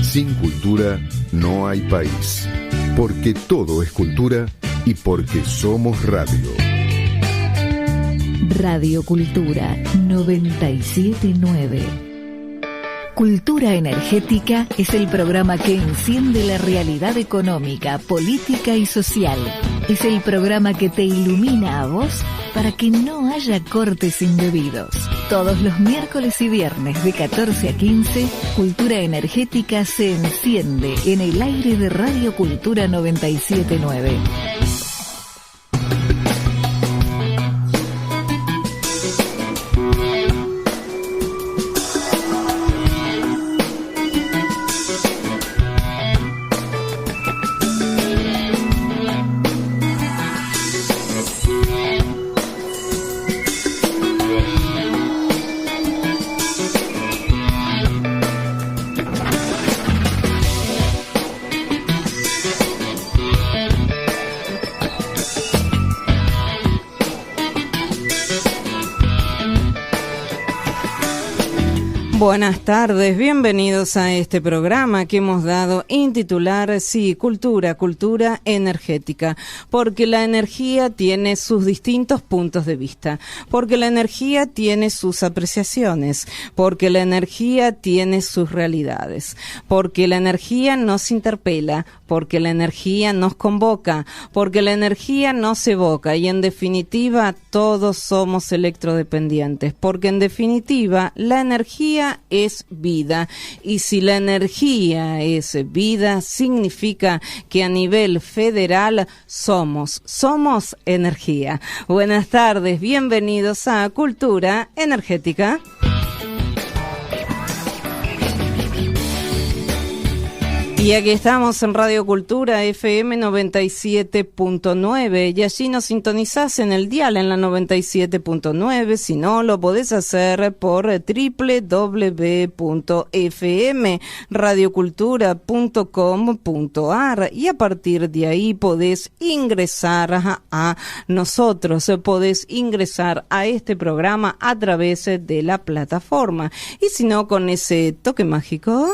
Sin cultura no hay país. Porque todo es cultura y porque somos radio. Radio Cultura 979. Cultura Energética es el programa que enciende la realidad económica, política y social. Es el programa que te ilumina a vos para que no haya cortes indebidos. Todos los miércoles y viernes de 14 a 15, Cultura Energética se enciende en el aire de Radio Cultura 979. Buenas tardes, bienvenidos a este programa que hemos dado intitular, cultura energética, porque la energía tiene sus distintos puntos de vista, porque la energía tiene sus apreciaciones, porque la energía tiene sus realidades, porque la energía nos interpela, porque la energía nos convoca, porque la energía nos evoca y en definitiva todos somos electrodependientes, porque en definitiva la energía es vida y si la energía es vida significa que a nivel federal somos energía. Buenas tardes, bienvenidos a Cultura Energética. Y aquí estamos en Radio Cultura FM 97.9 y allí nos sintonizás en el dial en la 97.9, si no lo podés hacer por www.fmradiocultura.com.ar y a partir de ahí podés ingresar a nosotros, podés ingresar a este programa a través de la plataforma y si no con ese toque mágico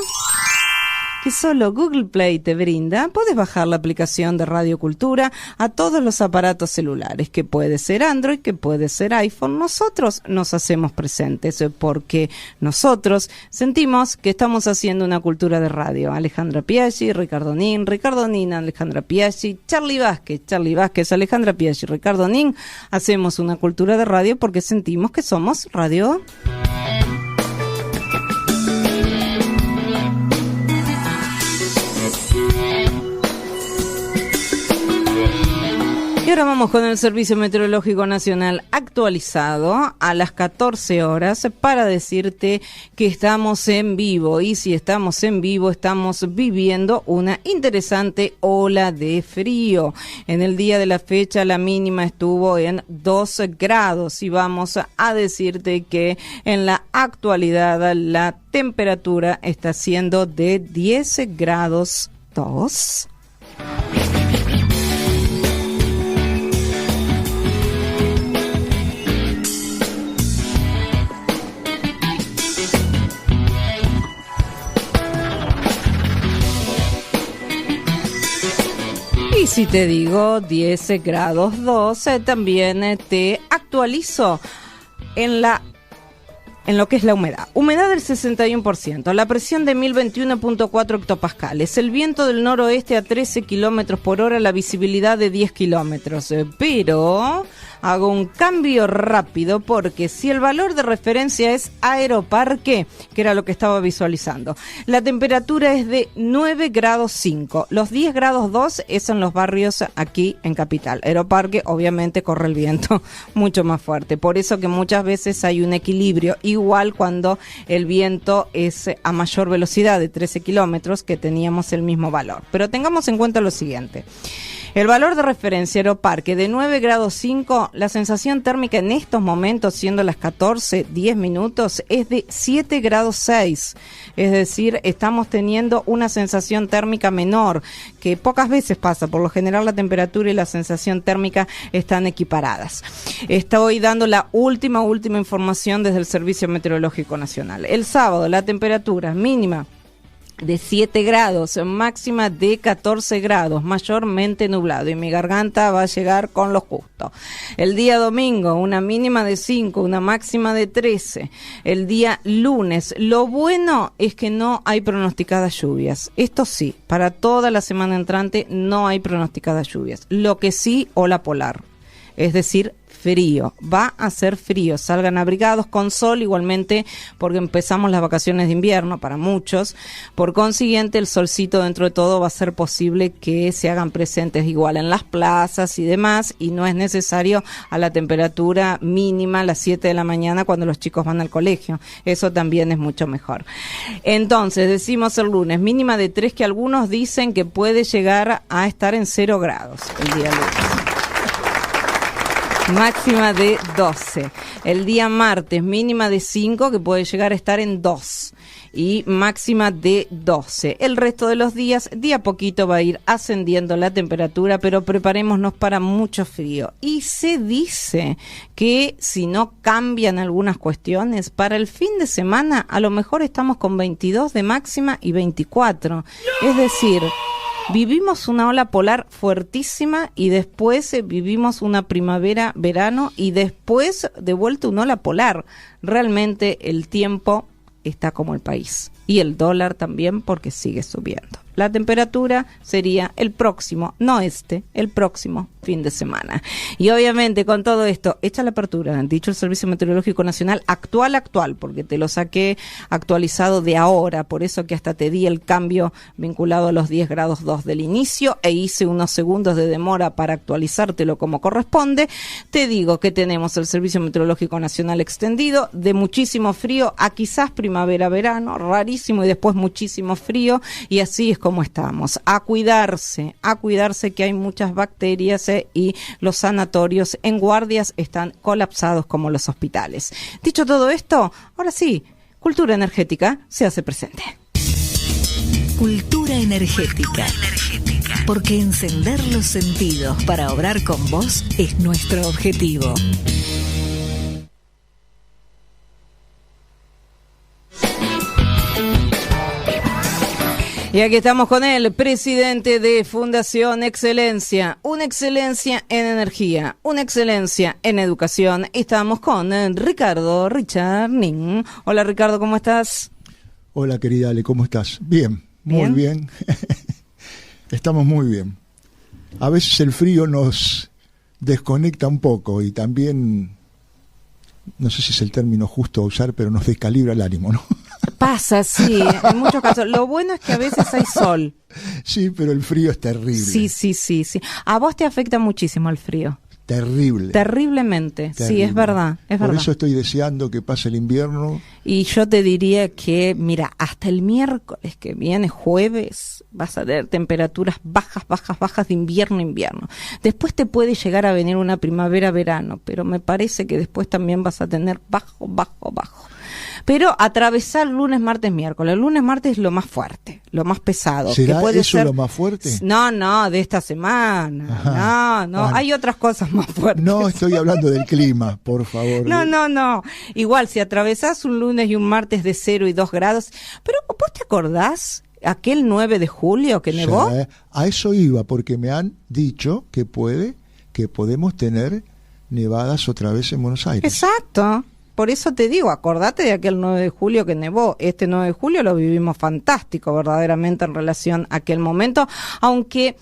que solo Google Play te brinda, puedes bajar la aplicación de Radio Cultura a todos los aparatos celulares, que puede ser Android, que puede ser iPhone. Nosotros nos hacemos presentes porque nosotros sentimos que estamos haciendo una cultura de radio. Alejandra Piaggi, Ricardo Nin, Alejandra Piaggi, Charlie Vázquez, Alejandra Piaggi, Ricardo Nin. Hacemos una cultura de radio porque sentimos que somos radio. Y ahora vamos con el Servicio Meteorológico Nacional actualizado a las 14 horas para decirte que estamos en vivo. Y si estamos en vivo, estamos viviendo una interesante ola de frío. En el día de la fecha, la mínima estuvo en 2 grados. Y vamos a decirte que en la actualidad la temperatura está siendo de 10 grados 2. Y si te digo 10 grados 2, también te actualizo en lo que es la humedad. Humedad del 61%, la presión de 1021.4 hectopascales, el viento del noroeste a 13 kilómetros por hora, la visibilidad de 10 kilómetros. Pero hago un cambio rápido porque si el valor de referencia es Aeroparque, que era lo que estaba visualizando, la temperatura es de 9 grados 5. Los 10 grados 2 es en los barrios aquí en Capital. Aeroparque obviamente corre el viento mucho más fuerte. Por eso que muchas veces hay un equilibrio. Igual cuando el viento es a mayor velocidad de 13 kilómetros que teníamos el mismo valor. Pero tengamos en cuenta lo siguiente. El valor de referencia Aeroparque de 9 grados 5, la sensación térmica en estos momentos, siendo las 14:10 minutos, es de 7 grados 6. Es decir, estamos teniendo una sensación térmica menor, que pocas veces pasa. Por lo general la temperatura y la sensación térmica están equiparadas. Estoy dando la última información desde el Servicio Meteorológico Nacional. El sábado la temperatura mínima de 7 grados, máxima de 14 grados, mayormente nublado, y mi garganta va a llegar con lo justo. El día domingo, una mínima de 5, una máxima de 13. El día lunes, lo bueno es que no hay pronosticadas lluvias. Esto sí, para toda la semana entrante no hay pronosticadas lluvias. Lo que sí, ola polar, es decir, frío, va a ser frío, salgan abrigados con sol igualmente porque empezamos las vacaciones de invierno para muchos, por consiguiente el solcito dentro de todo va a ser posible que se hagan presentes igual en las plazas y demás, y no es necesario a la temperatura mínima a las 7 de la mañana cuando los chicos van al colegio, eso también es mucho mejor. Entonces decimos el lunes, mínima de 3 que algunos dicen que puede llegar a estar en 0 grados el día lunes. Máxima de 12. El día martes, mínima de 5, que puede llegar a estar en 2. Y máxima de 12. El resto de los días, de a poquito va a ir ascendiendo la temperatura, pero preparémonos para mucho frío. Y se dice que si no cambian algunas cuestiones, para el fin de semana a lo mejor estamos con 22 de máxima y 24. ¡No! Es decir, vivimos una ola polar fuertísima y después vivimos una primavera-verano y después de vuelta una ola polar. Realmente el tiempo está como el país y el dólar también porque sigue subiendo. La temperatura sería el próximo, no el próximo fin de semana. Y obviamente con todo esto, hecha la apertura, dicho el Servicio Meteorológico Nacional, actual, porque te lo saqué actualizado de ahora, por eso que hasta te di el cambio vinculado a los 10 grados 2 del inicio e hice unos segundos de demora para actualizártelo como corresponde. Te digo que tenemos el Servicio Meteorológico Nacional extendido, de muchísimo frío a quizás primavera-verano, rarísimo, y después muchísimo frío, y así es como estamos. A cuidarse que hay muchas bacterias y los sanatorios en guardias están colapsados como los hospitales. Dicho todo esto, ahora sí, Cultura Energética se hace presente. Cultura energética. Porque encender los sentidos para obrar con vos es nuestro objetivo. Y aquí estamos con el presidente de Fundación Excelencia, una excelencia en energía, una excelencia en educación. Estamos con Ricardo Richardnin. Hola Ricardo, ¿cómo estás? Hola querida Ale, ¿cómo estás? Bien, muy bien. Estamos muy bien. A veces el frío nos desconecta un poco y también, no sé si es el término justo a usar, pero nos descalibra el ánimo, ¿no? Pasa, sí, en muchos casos. Lo bueno es que a veces hay sol. Sí, pero el frío es terrible. Sí. A vos te afecta muchísimo el frío. Terrible. Terriblemente, Terrible. Sí, es verdad. Por eso estoy deseando que pase el invierno. Y yo te diría que, mira, hasta el miércoles que viene, jueves, vas a tener temperaturas bajas de invierno. Después te puede llegar a venir una primavera-verano, pero me parece que después también vas a tener bajo. Pero atravesar lunes, martes, miércoles. El lunes, martes es lo más fuerte, lo más pesado. ¿Será que puede eso ser... lo más fuerte? No, de esta semana. Ajá. No, bueno. Hay otras cosas más fuertes. No, estoy hablando del clima, por favor. No. Igual, si atravesás un lunes y un martes de 0 y 2 grados. Pero, ¿vos te acordás aquel 9 de julio que nevó? Sí, a eso iba, porque me han dicho que podemos tener nevadas otra vez en Buenos Aires. Exacto. Por eso te digo, acordate de aquel 9 de julio que nevó. Este 9 de julio lo vivimos fantástico, verdaderamente, en relación a aquel momento. Aunque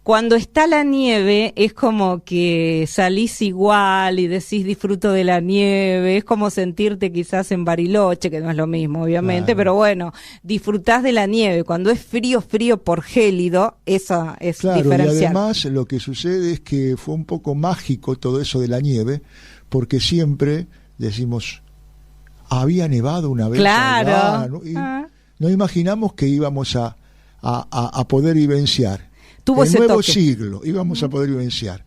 cuando está la nieve es como que salís igual y decís disfruto de la nieve. Es como sentirte quizás en Bariloche, que no es lo mismo, obviamente. Claro. Pero bueno, disfrutás de la nieve. Cuando es frío por gélido, esa es diferencial. Y además lo que sucede es que fue un poco mágico todo eso de la nieve, porque siempre decimos, había nevado una vez. Claro. Allá, ¿no? Y no imaginamos que íbamos a poder vivenciar. Tuvo el ese nuevo toque. siglo, íbamos a poder vivenciar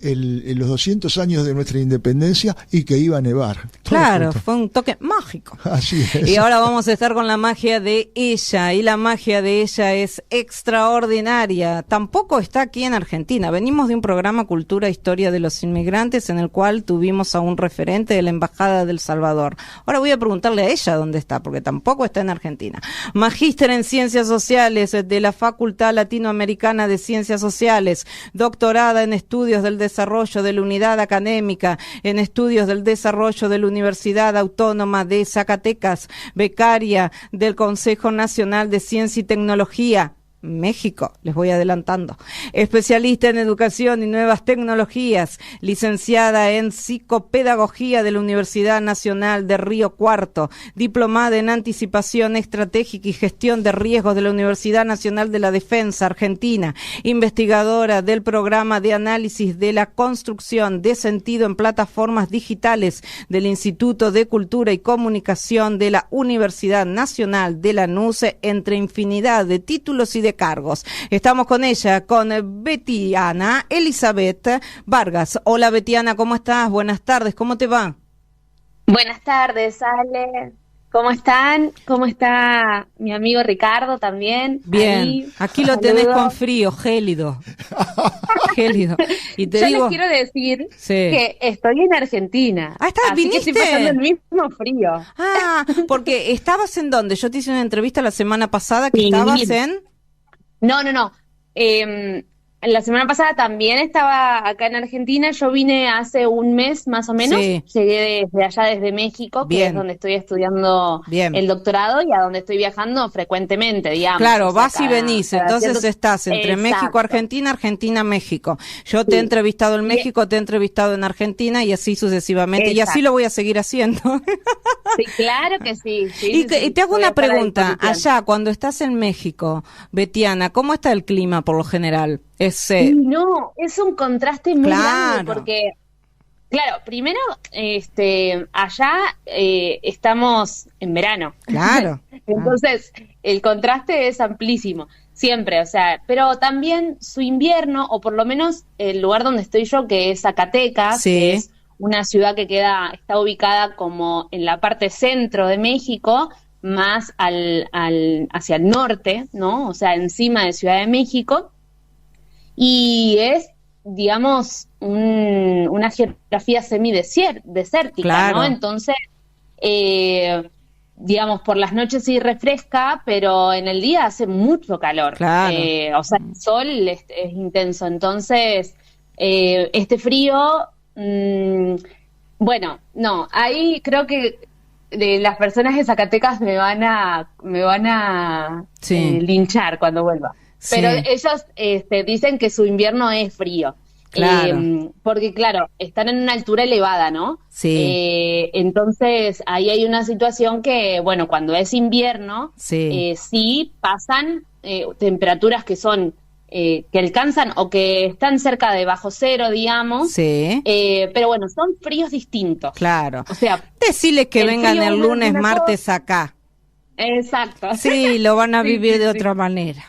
los 200 años de nuestra independencia y que iba a nevar. Claro, fue un toque mágico. Así es. Y ahora vamos a estar con la magia de ella, y la magia de ella es extraordinaria. Tampoco está aquí en Argentina. Venimos de un programa Cultura e Historia de los Inmigrantes en el cual tuvimos a un referente de la Embajada del Salvador. Ahora voy a preguntarle a ella dónde está, porque tampoco está en Argentina. Magíster en Ciencias Sociales de la Facultad Latinoamericana de Ciencias Sociales, doctorada en Estudios del Desarrollo de la Unidad Académica, en Estudios del Desarrollo de la Universidad Autónoma de Zacatecas, becaria del Consejo Nacional de Ciencia y Tecnología, México, les voy adelantando, especialista en educación y nuevas tecnologías, licenciada en psicopedagogía de la Universidad Nacional de Río Cuarto, diplomada en anticipación estratégica y gestión de riesgos de la Universidad Nacional de la Defensa Argentina, investigadora del programa de análisis de la construcción de sentido en plataformas digitales del Instituto de Cultura y Comunicación de la Universidad Nacional de Lanús, entre infinidad de títulos y de cargos. Estamos con ella, con Betiana Elizabeth Vargas. Hola Betiana, ¿cómo estás? Buenas tardes, ¿cómo te va? Buenas tardes, Ale. ¿Cómo están? ¿Cómo está mi amigo Ricardo también? Bien, ahí, aquí lo tenés con frío, gélido. Gélido. Y te Yo digo, les quiero decir sí, que estoy en Argentina. Ah, así ¿viniste? que estoy pasando el mismo frío. Ah, porque ¿estabas en dónde? Yo te hice una entrevista la semana pasada que Sí. estabas en... No. La semana pasada también estaba acá en Argentina. Yo vine hace un mes más o menos. Sí. Llegué desde allá, desde México, que Bien. es donde estoy estudiando Bien. el doctorado y a donde estoy viajando frecuentemente, digamos. Claro, O sea, vas y venís, cada entonces cierto- estás entre Exacto. México, Argentina, Argentina, México. Yo te he Sí. entrevistado en Y- México, te he entrevistado en Argentina y así sucesivamente. Y así Exacto. lo voy a seguir haciendo. Sí, claro que sí. Sí, Y, sí, que- sí, y te hago voy a una estar a pregunta, disposición. allá cuando estás en México, Betiana, ¿cómo está el clima por lo general? Y no, es un contraste muy grande Claro. porque, claro, primero, allá estamos en verano. Claro. Entonces, el contraste es amplísimo, siempre, o sea, pero también su invierno, o por lo menos el lugar donde estoy yo, que es Zacatecas, Sí. que es una ciudad que está ubicada como en la parte centro de México, más hacia el norte, ¿no? O sea, encima de Ciudad de México, y es, digamos, una geografía semidesértica, Claro. ¿no? Entonces, digamos, por las noches sí refresca, pero en el día hace mucho calor. Claro. O sea, el sol es intenso. Entonces, este frío, bueno, no, ahí creo que las personas de Zacatecas me van a Sí. linchar cuando vuelva. Sí. Pero ellos dicen que su invierno es frío. Claro. Porque, claro, están en una altura elevada, ¿no? Sí. Entonces, ahí hay una situación que, bueno, cuando es invierno, Sí. sí pasan temperaturas que son, que alcanzan o que están cerca de bajo cero, digamos. Sí. Pero bueno, son fríos distintos. Claro. O sea, Decirles que el vengan frío el es lunes, una martes acá. exacto. Sí, lo van a Sí, vivir sí, de sí. otra manera.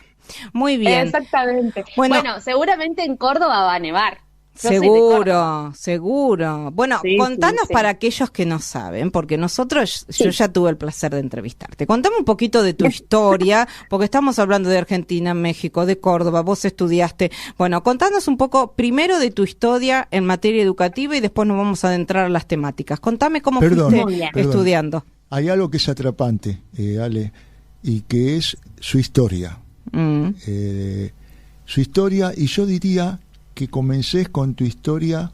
Muy bien. Exactamente. Bueno. Bueno, seguramente en Córdoba va a nevar. Yo soy de Córdoba. Seguro. Bueno, Sí, contanos sí, sí. para aquellos que no saben, porque nosotros, yo Sí. ya tuve el placer de entrevistarte. Contame un poquito de tu historia, porque estamos hablando de Argentina, México, de Córdoba, vos estudiaste. Bueno, contanos un poco primero de tu historia en materia educativa y después nos vamos a adentrar a las temáticas. Contame cómo Perdón, fuiste Muy bien. estudiando. Hay algo que es atrapante, Ale, y que es su historia. Mm. Su historia, y yo diría que comencés con tu historia,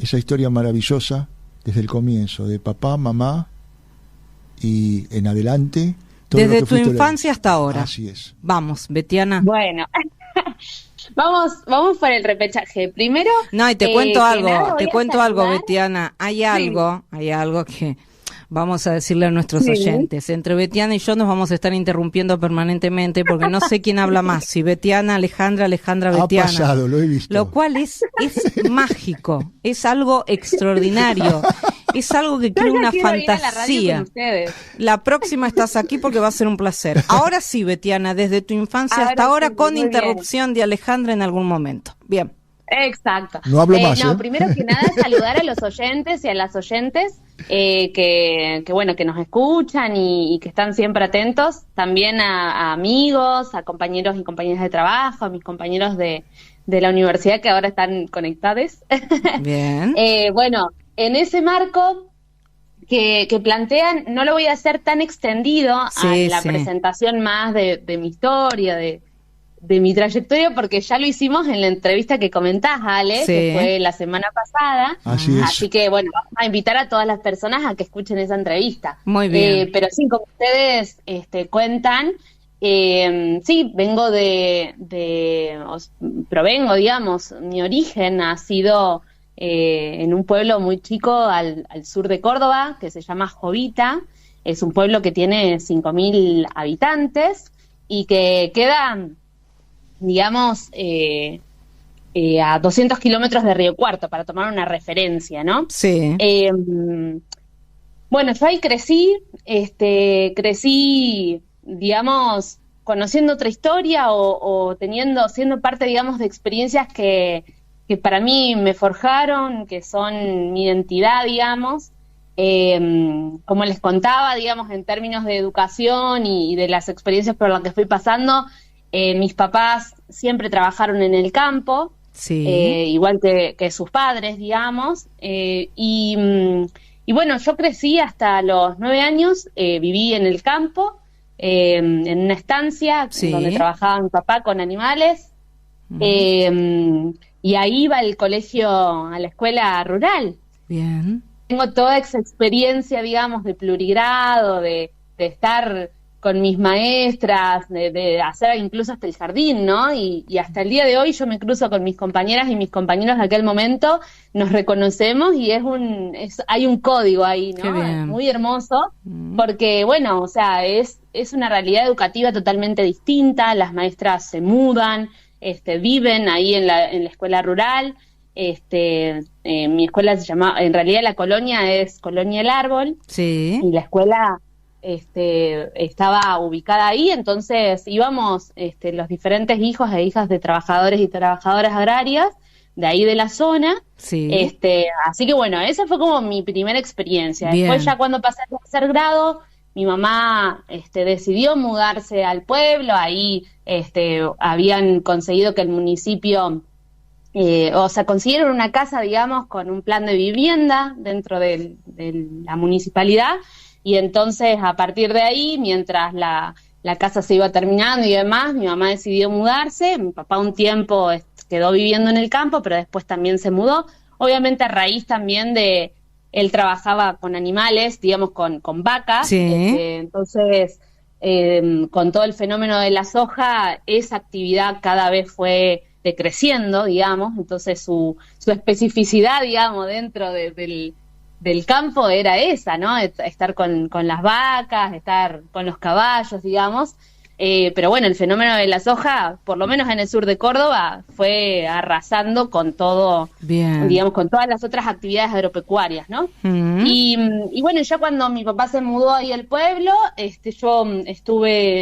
esa historia maravillosa, desde el comienzo, de papá, mamá, y en adelante. Todo lo Desde que tu fuiste infancia hasta ahora. Así es. Vamos, Betiana. Bueno, vamos por el repechaje. Primero, No, y te cuento que algo, nada, te voy a cuento algo, saludar. Betiana. Hay algo que vamos a decirle a nuestros Sí. oyentes. Entre Betiana y yo nos vamos a estar interrumpiendo permanentemente porque no sé quién habla más, si Betiana, Alejandra, Ha Betiana. pasado, lo he visto. Lo cual es mágico, es algo extraordinario, es algo que Yo crea ya una quiero ir a la radio fantasía. con ustedes. La próxima estás aquí porque va a ser un placer. Ahora sí, Betiana, desde tu infancia Ahora hasta ahora sí, con muy bien. interrupción de Alejandra en algún momento. Bien. Exacto. No hablo más, No, primero que nada, saludar a los oyentes y a las oyentes que bueno, que nos escuchan y que están siempre atentos. También a amigos, a compañeros y compañeras de trabajo, a mis compañeros de la universidad que ahora están conectados. Bien. Bueno, en ese marco que plantean, no lo voy a hacer tan extendido a la presentación más de mi historia, de mi trayectoria, porque ya lo hicimos en la entrevista que comentás, Ale, que fue la semana pasada. Así que, bueno, vamos a invitar a todas las personas a que escuchen esa entrevista. Muy bien. Pero sí, como ustedes cuentan, sí, provengo, digamos, mi origen ha sido en un pueblo muy chico al sur de Córdoba, que se llama Jovita. Es un pueblo que tiene 5.000 habitantes y que queda, digamos, a 200 kilómetros de Río Cuarto, para tomar una referencia, ¿no? Sí. Bueno, yo ahí crecí, digamos, conociendo otra historia o siendo parte, digamos, de experiencias que para mí me forjaron, que son mi identidad, digamos. Como les contaba, digamos, en términos de educación y de las experiencias por las que estoy pasando, mis papás siempre trabajaron en el campo, igual que sus padres, digamos, y bueno, yo crecí hasta los 9 años, viví en el campo, en una estancia donde trabajaba mi papá con animales, y ahí iba al colegio, a la escuela rural. Bien. Tengo toda esa experiencia, digamos, de plurigrado, de estar con mis maestras, de hacer incluso hasta el jardín, ¿no? Y hasta el día de hoy yo me cruzo con mis compañeras y mis compañeros de aquel momento, nos reconocemos y hay un código ahí, ¿no? Es muy hermoso, porque, bueno, o sea, es una realidad educativa totalmente distinta, las maestras se mudan, viven ahí en la escuela rural. Mi escuela se llama, en realidad la colonia es Colonia El Árbol, y la escuela estaba ubicada ahí, entonces íbamos los diferentes hijos e hijas de trabajadores y trabajadoras agrarias de ahí de la zona. Así que bueno, esa fue como mi primera experiencia. Bien. Después, ya cuando pasé al tercer grado, mi mamá decidió mudarse al pueblo. Ahí habían conseguido que el municipio, consiguieron una casa, digamos, con un plan de vivienda dentro de la municipalidad, y entonces a partir de ahí, mientras la casa se iba terminando y demás, mi mamá decidió mudarse. Mi papá un tiempo quedó viviendo en el campo, pero después también se mudó, obviamente a raíz también de... Él trabajaba con animales, digamos, con vacas, entonces, con todo el fenómeno de la soja, esa actividad cada vez fue decreciendo, digamos, entonces su especificidad, digamos, dentro del campo era esa, ¿no? Estar con las vacas, estar con los caballos, digamos. Pero bueno, el fenómeno de la soja, por lo menos en el sur de Córdoba, fue arrasando con todo, digamos, con todas las otras actividades agropecuarias, ¿no? Y bueno, ya cuando mi papá se mudó ahí al pueblo, yo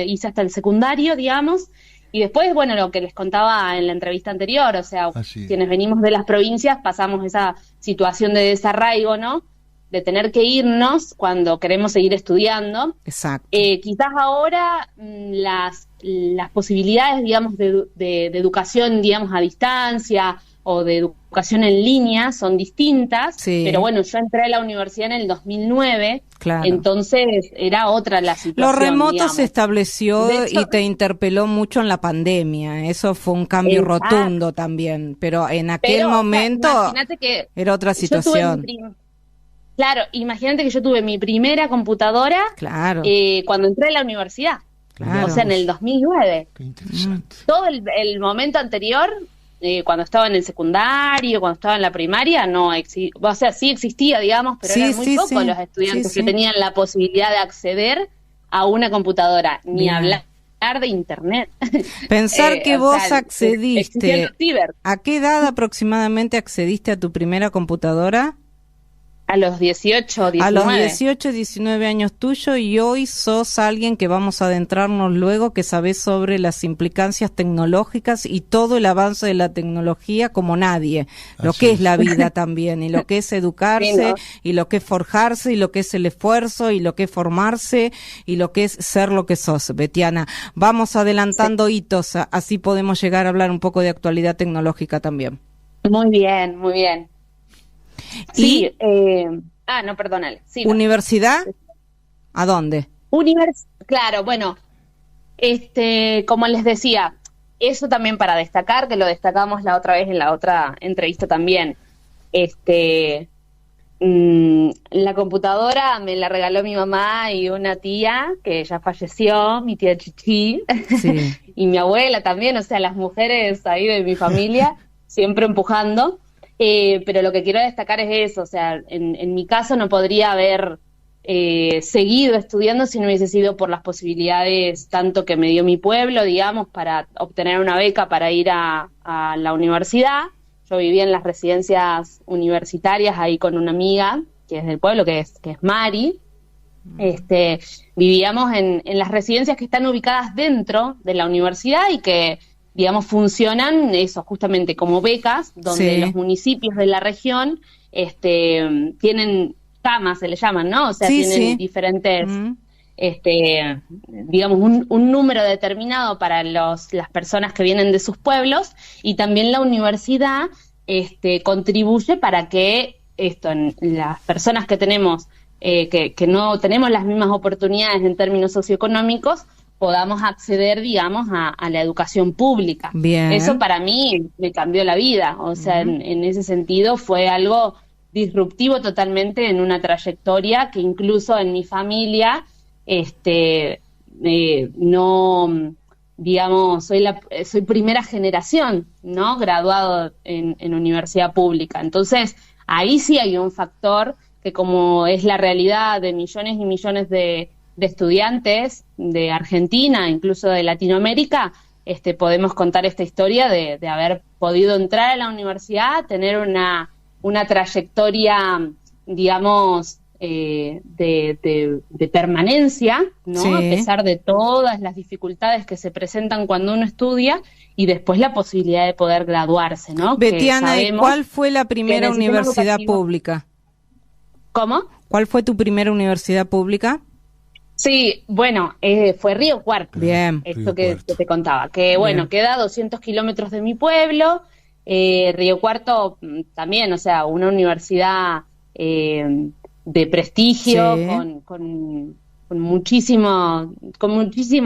hice hasta el secundario, digamos, y después, bueno, lo que les contaba en la entrevista anterior, o sea, quienes venimos de las provincias pasamos esa situación de desarraigo, ¿no? De tener que irnos cuando queremos seguir estudiando. Exacto. Quizás ahora las posibilidades, digamos, de educación, digamos, a distancia o de educación en línea son distintas, pero bueno, yo entré a la universidad en el 2009, entonces era otra la situación. Lo remoto, digamos, se estableció, de hecho, y te interpeló mucho en la pandemia, eso fue un cambio rotundo también, pero en aquel momento que era otra situación. Claro, imagínate que yo tuve mi primera computadora cuando entré a la universidad, o sea, en el 2009. Qué interesante. Todo el momento anterior, cuando estaba en el secundario, cuando estaba en la primaria, o sea, sí existía, digamos, pero eran muy pocos los estudiantes que tenían la posibilidad de acceder a una computadora, ni hablar de internet. Pensar que vos accediste, ¿a qué edad aproximadamente accediste a tu primera computadora? A los 18, 19. A los 18, 19 años tuyo, y hoy sos alguien que vamos a adentrarnos luego, que sabés sobre las implicancias tecnológicas y todo el avance de la tecnología como nadie. Lo que es la vida también, y lo que es educarse, sí, ¿no? Y lo que es forjarse, y lo que es el esfuerzo, y lo que es formarse, y lo que es ser lo que sos, Betiana. Vamos adelantando hitos, así podemos llegar a hablar un poco de actualidad tecnológica también. Muy bien, muy bien. Sí, no, perdónale. Sí, ¿Universidad? ¿A dónde? Claro, bueno, como les decía, eso también para destacar, que lo destacamos la otra vez en la otra entrevista también. La computadora me la regaló mi mamá y una tía que ya falleció, mi tía Chichi, sí. Y mi abuela también, o sea, las mujeres ahí de mi familia siempre empujando. Pero lo que quiero destacar es eso, o sea, en mi caso no podría haber seguido estudiando si no hubiese sido por las posibilidades tanto que me dio mi pueblo, digamos, para obtener una beca para ir a la universidad. Yo vivía en las residencias universitarias ahí con una amiga que es del pueblo, que es Mari. Vivíamos en las residencias que están ubicadas dentro de la universidad y que, digamos, funcionan eso justamente como becas, donde sí, los municipios de la región tienen camas, se le llaman, ¿no? O sea, sí, tienen diferentes, digamos, un número determinado para las personas que vienen de sus pueblos, y también la universidad contribuye para que las personas que tenemos, que no tenemos las mismas oportunidades en términos socioeconómicos, podamos acceder, digamos, a la educación pública. Bien. Eso para mí me cambió la vida, o sea, en ese sentido fue algo disruptivo totalmente en una trayectoria que incluso en mi familia, no, digamos, soy primera generación, ¿no? Graduado en universidad pública. Entonces, ahí sí hay un factor que, como es la realidad de millones y millones de estudiantes de Argentina, incluso de Latinoamérica, podemos contar esta historia de haber podido entrar a la universidad, tener una trayectoria, digamos, de permanencia, ¿no? Sí. A pesar de todas las dificultades que se presentan cuando uno estudia, y después la posibilidad de poder graduarse, ¿no? Betiana, ¿y cuál fue la primera universidad pública? ¿Cómo? ¿Cuál fue tu primera universidad pública? Sí, bueno, fue Río Cuarto. Bien. Esto que te contaba, que bueno, bien, queda a 200 kilómetros de mi pueblo. Río Cuarto también, o sea, una universidad de prestigio, sí, con muchísima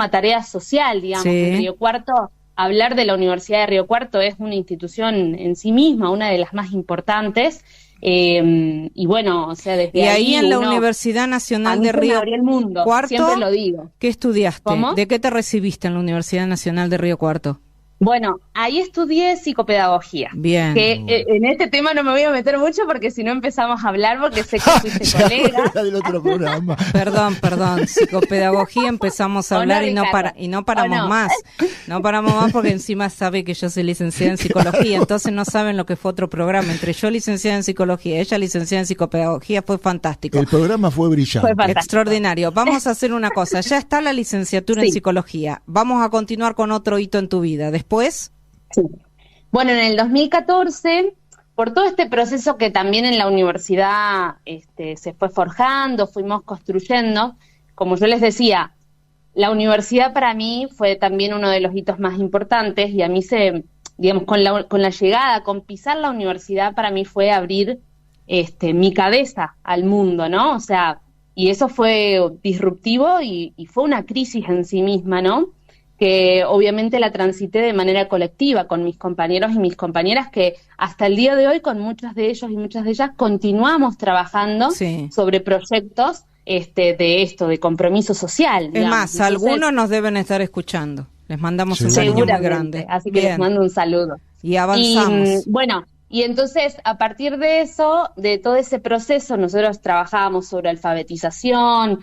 tarea social, digamos. Sí. En Río Cuarto, hablar de la Universidad de Río Cuarto es una institución en sí misma, una de las más importantes. Y bueno, o sea, desde ahí en la Universidad Nacional de Río Cuarto, siempre lo digo. ¿Qué estudiaste? ¿Cómo? ¿De qué te recibiste en la Universidad Nacional de Río Cuarto? Bueno, ahí estudié psicopedagogía. Bien. Que en este tema no me voy a meter mucho porque si no empezamos a hablar, porque sé que fuiste colega. Del otro programa. Perdón. Psicopedagogía empezamos a hablar y no paramos más. No paramos más porque encima sabe que yo soy licenciada en psicología, entonces no saben lo que fue otro programa. Entre yo licenciada en psicología, ella licenciada en psicopedagogía, fue fantástico. El programa fue brillante. Fue extraordinario. Vamos a hacer una cosa. Ya está la licenciatura en psicología. Vamos a continuar con otro hito en tu vida. Después. Sí. Bueno, en el 2014, por todo este proceso que también en la universidad se fue forjando, fuimos construyendo, como yo les decía, la universidad para mí fue también uno de los hitos más importantes, y a mí digamos, con la llegada, con pisar la universidad, para mí fue abrir mi cabeza al mundo, ¿no? O sea, y eso fue disruptivo y fue una crisis en sí misma, ¿no? Que obviamente la transité de manera colectiva con mis compañeros y mis compañeras, que hasta el día de hoy con muchos de ellos y muchas de ellas continuamos trabajando sobre proyectos de compromiso social. Es más, algunos nos deben estar escuchando. Les mandamos un cariño muy grande. Así que les mando un saludo. Y avanzamos. Y, bueno, y entonces a partir de eso, de todo ese proceso, nosotros trabajábamos sobre alfabetización,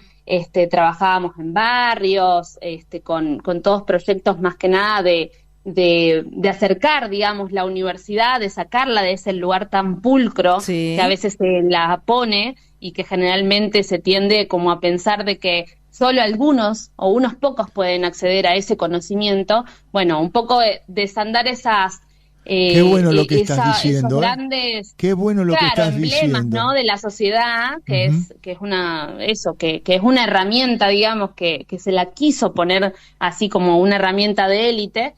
trabajábamos en barrios, con todos proyectos más que nada de de acercar, digamos, la universidad, de sacarla de ese lugar tan pulcro que a veces se la pone y que generalmente se tiende como a pensar de que solo algunos o unos pocos pueden acceder a ese conocimiento. Bueno, un poco desandar esas... Qué bueno lo que estás diciendo, esos grandes, qué bueno lo que estás emblemas, diciendo, ¿no? De la sociedad, que es una que es una herramienta, digamos, que se la quiso poner así como una herramienta de élite.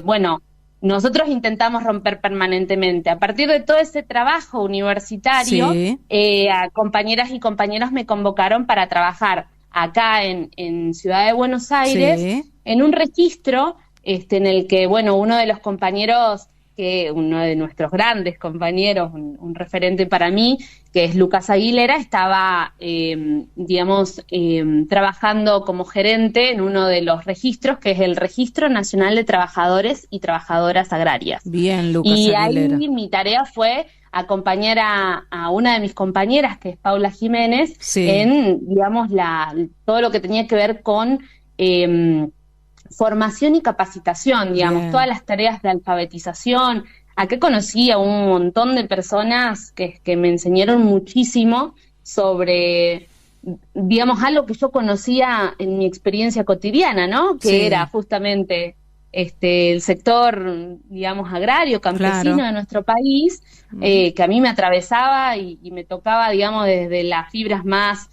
Bueno, nosotros intentamos romper permanentemente. A partir de todo ese trabajo universitario, a compañeras y compañeros me convocaron para trabajar acá en Ciudad de Buenos Aires, en un registro en el que, bueno, uno de los compañeros, uno de nuestros grandes compañeros, un referente para mí, que es Lucas Aguilera, estaba, trabajando como gerente en uno de los registros, que es el Registro Nacional de Trabajadores y Trabajadoras Agrarias. Bien, Lucas Aguilera. Y ahí mi tarea fue acompañar a una de mis compañeras, que es Paula Jiménez, en, digamos, todo lo que tenía que ver con... formación y capacitación, digamos, todas las tareas de alfabetización. Acá conocí a un montón de personas que me enseñaron muchísimo sobre, digamos, algo que yo conocía en mi experiencia cotidiana, ¿no? Que era justamente el sector, digamos, agrario, campesino de nuestro país, que a mí me atravesaba y me tocaba, digamos, desde las fibras más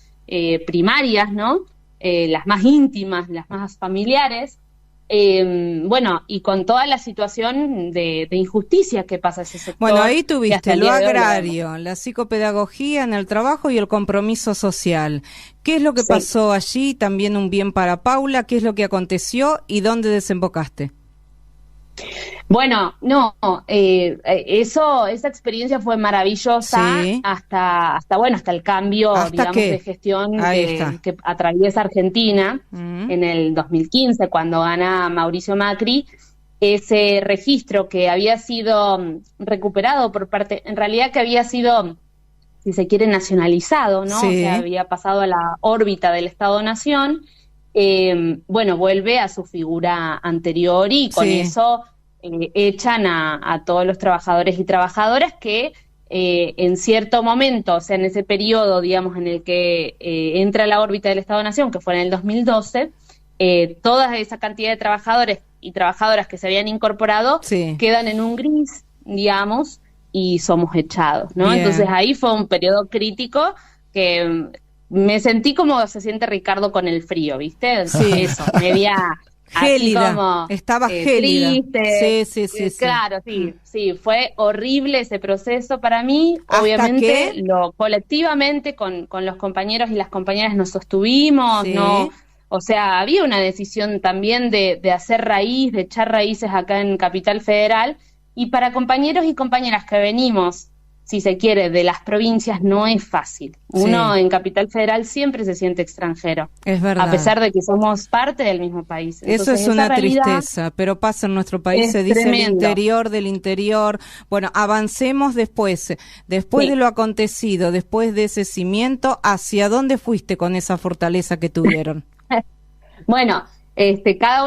primarias, ¿no? Las más íntimas, las más familiares. Bueno, y con toda la situación de injusticia que pasa ese sector. Bueno, ahí tuviste lo agrario, la psicopedagogía en el trabajo y el compromiso social. ¿Qué es lo que pasó allí? También un bien para Paula. ¿Qué es lo que aconteció y dónde desembocaste? Bueno, esa experiencia fue maravillosa hasta el cambio, digamos, de gestión que atraviesa Argentina en el 2015, cuando gana Mauricio Macri. Ese registro que había sido recuperado en realidad que había sido, si se quiere, nacionalizado, ¿no? O sea, había pasado a la órbita del Estado-Nación. Vuelve a su figura anterior y con eso echan a todos los trabajadores y trabajadoras que en cierto momento, o sea, en ese periodo, digamos, en el que entra a la órbita del Estado-Nación, que fue en el 2012, toda esa cantidad de trabajadores y trabajadoras que se habían incorporado quedan en un gris, digamos, y somos echados, ¿no? Bien. Entonces ahí fue un periodo crítico que... me sentí como se siente Ricardo con el frío, ¿viste? Eso, media... Gélida, estaba gélida. Triste. Sí. Claro, sí, fue horrible ese proceso para mí. Obviamente, colectivamente con los compañeros y las compañeras nos sostuvimos, o sea, había una decisión también de hacer raíz, de echar raíces acá en Capital Federal, y para compañeros y compañeras que venimos, si se quiere, de las provincias, no es fácil. Uno en Capital Federal siempre se siente extranjero. Es verdad. A pesar de que somos parte del mismo país. Entonces, eso es una tristeza, pero pasa en nuestro país, se dice tremendo. El interior del interior. Bueno, avancemos después de lo acontecido, después de ese cimiento, ¿hacia dónde fuiste con esa fortaleza que tuvieron? Bueno, cada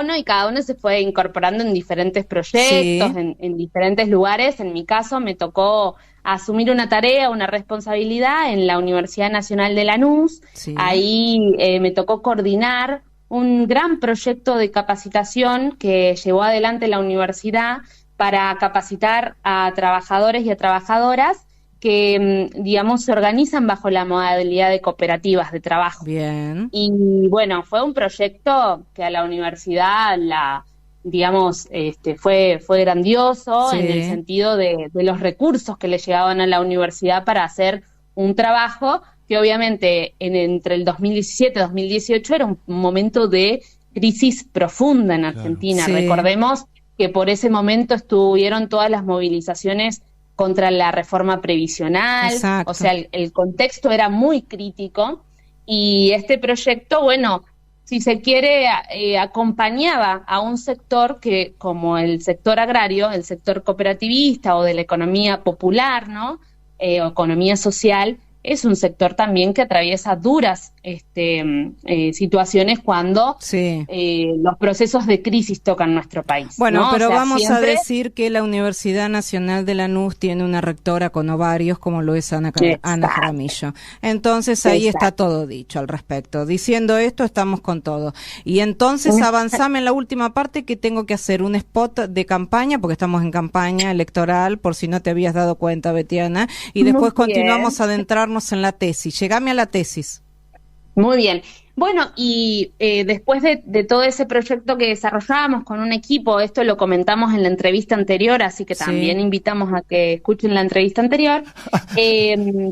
uno se fue incorporando en diferentes proyectos, en diferentes lugares. En mi caso me tocó asumir una tarea, una responsabilidad en la Universidad Nacional de Lanús. Ahí me tocó coordinar un gran proyecto de capacitación que llevó adelante la universidad para capacitar a trabajadores y a trabajadoras que, digamos, se organizan bajo la modalidad de cooperativas de trabajo. Bien. Y bueno, fue un proyecto que a la universidad fue grandioso en el sentido de los recursos que le llegaban a la universidad para hacer un trabajo que obviamente entre el 2017 y 2018 era un momento de crisis profunda en Argentina. Recordemos que por ese momento estuvieron todas las movilizaciones contra la reforma previsional. Exacto. O sea, el contexto era muy crítico y este proyecto, bueno, si se quiere, acompañaba a un sector que, como el sector agrario, el sector cooperativista o de la economía popular, ¿no? O economía social, es un sector también que atraviesa duras situaciones cuando los procesos de crisis tocan nuestro país. Bueno, ¿no? pero o sea, vamos siempre... a decir que la Universidad Nacional de Lanús tiene una rectora con ovarios, como lo es Ana Jaramillo. Entonces ahí está todo dicho al respecto. Diciendo esto, estamos con todo. Y entonces avanzame en la última parte, que tengo que hacer un spot de campaña, porque estamos en campaña electoral, por si no te habías dado cuenta, Betiana, y después continuamos a adentrarnos en la tesis. Llegame a la tesis. Muy bien. Bueno, y después de todo ese proyecto que desarrollábamos con un equipo, esto lo comentamos en la entrevista anterior, así que también invitamos a que escuchen la entrevista anterior,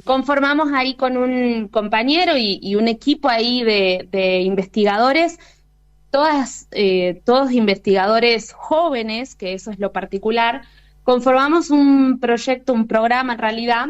conformamos ahí con un compañero y un equipo ahí de investigadores, todos investigadores jóvenes, que eso es lo particular. Conformamos un proyecto, un programa en realidad,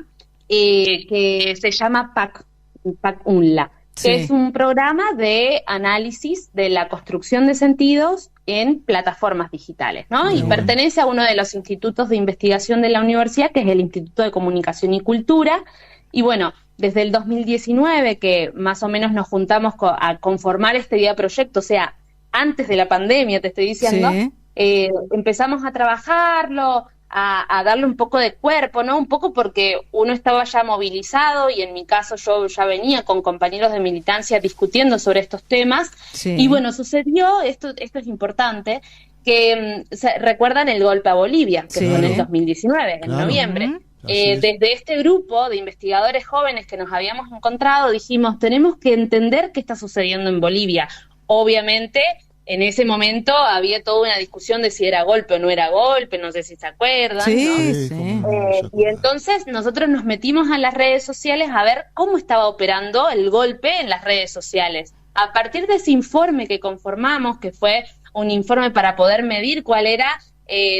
que se llama PAC-UNLA. Que es un programa de análisis de la construcción de sentidos en plataformas digitales, ¿no? Y pertenece a uno de los institutos de investigación de la universidad, que es el Instituto de Comunicación y Cultura. Y bueno, desde el 2019, que más o menos nos juntamos a conformar este día proyecto, o sea, antes de la pandemia, te estoy diciendo, empezamos a trabajarlo, a darle un poco de cuerpo, ¿no? Un poco porque uno estaba ya movilizado, y en mi caso yo ya venía con compañeros de militancia discutiendo sobre estos temas, y bueno, sucedió, esto es importante, que recuerdan el golpe a Bolivia, que fue en el 2019, en noviembre. Desde este grupo de investigadores jóvenes que nos habíamos encontrado, dijimos, tenemos que entender qué está sucediendo en Bolivia. Obviamente, en ese momento había toda una discusión de si era golpe o no era golpe, no sé si se acuerdan, ¿no? Y entonces nosotros nos metimos a las redes sociales a ver cómo estaba operando el golpe en las redes sociales. A partir de ese informe que conformamos, que fue un informe para poder medir cuál era,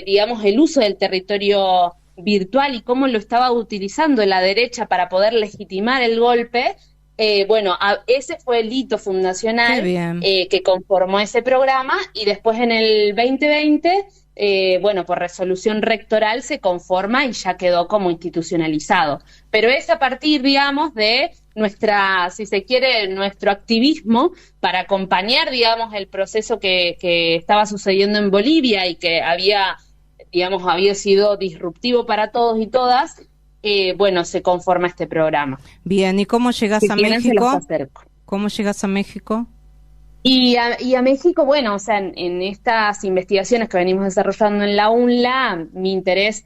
digamos, el uso del territorio virtual y cómo lo estaba utilizando la derecha para poder legitimar el golpe, bueno, ese fue el hito fundacional que conformó ese programa, y después en el 2020, bueno, por resolución rectoral se conforma y ya quedó como institucionalizado. Pero es a partir, digamos, de nuestra, si se quiere, nuestro activismo para acompañar, digamos, el proceso que estaba sucediendo en Bolivia y que había sido disruptivo para todos y todas. Bueno, se conforma este programa. Bien, ¿y cómo llegas a México? ¿Cómo llegas a México? Y a México, bueno, o sea, en estas investigaciones que venimos desarrollando en la UNLA, mi interés,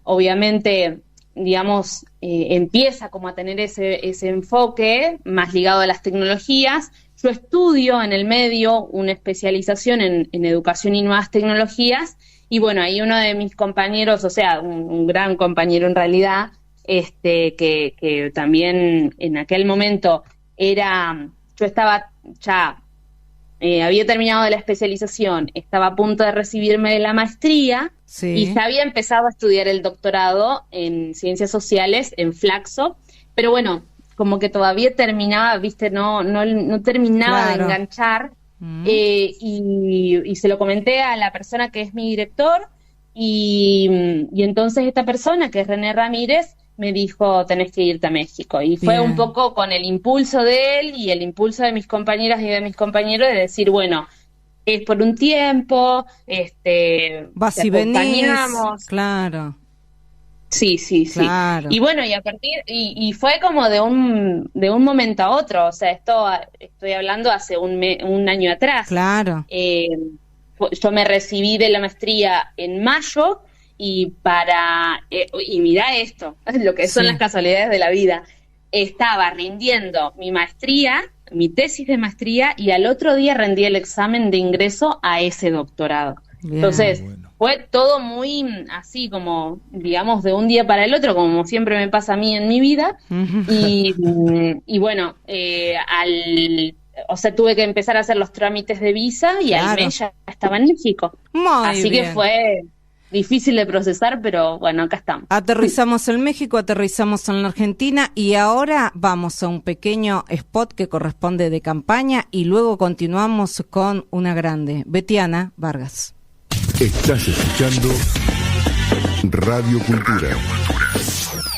obviamente, digamos, empieza como a tener ese enfoque más ligado a las tecnologías. Yo estudio en el medio una especialización en educación y nuevas tecnologías. Y bueno, ahí uno de mis compañeros, o sea, un gran compañero en realidad, que también en aquel momento yo estaba ya, había terminado de la especialización, estaba a punto de recibirme de la maestría, y ya había empezado a estudiar el doctorado en Ciencias Sociales en Flaxo, pero bueno, como que todavía terminaba, viste, no terminaba de enganchar. Y se lo comenté a la persona que es mi director, y entonces esta persona, que es René Ramírez, me dijo, tenés que irte a México. Y fue un poco con el impulso de él y el impulso de mis compañeras y de mis compañeros de decir, bueno, es por un tiempo, vas y venís, claro. Sí. Claro. Y bueno, y a partir, y fue como de un momento a otro, o sea, estoy hablando hace un año atrás. Claro. Yo me recibí de la maestría en mayo, y mirá esto, lo que son las casualidades de la vida. Estaba rindiendo mi maestría, mi tesis de maestría, y al otro día rendí el examen de ingreso a ese doctorado. Bien. Entonces, fue todo muy así, como, digamos, de un día para el otro, como siempre me pasa a mí en mi vida. Y bueno, o sea, tuve que empezar a hacer los trámites de visa, y al mes ya estaba en México. Así que fue difícil de procesar, pero bueno, acá estamos. Aterrizamos en México, aterrizamos en la Argentina, y ahora vamos a un pequeño spot que corresponde de campaña, y luego continuamos con una grande, Betiana Vargas. Estás escuchando Radio Cultura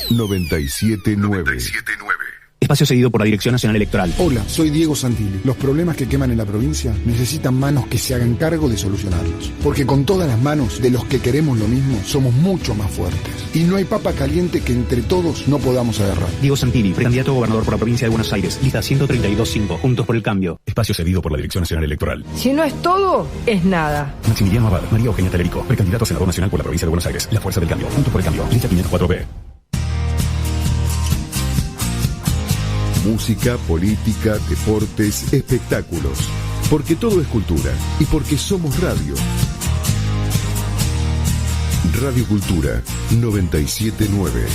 97.9. Espacio cedido por la Dirección Nacional Electoral. Hola, soy Diego Santilli. Los problemas que queman en la provincia necesitan manos que se hagan cargo de solucionarlos. Porque con todas las manos de los que queremos lo mismo, somos mucho más fuertes. Y no hay papa caliente que entre todos no podamos agarrar. Diego Santilli, precandidato a gobernador por la provincia de Buenos Aires. Lista 132.5. Juntos por el Cambio. Espacio cedido por la Dirección Nacional Electoral. Si no es todo, es nada. Maximiliano Abad, María Eugenia Talerico, precandidato a senador nacional por la provincia de Buenos Aires. La Fuerza del Cambio. Juntos por el Cambio. Lista 504B. Música, política, deportes, espectáculos. Porque todo es cultura y porque somos radio. Radio Cultura 979.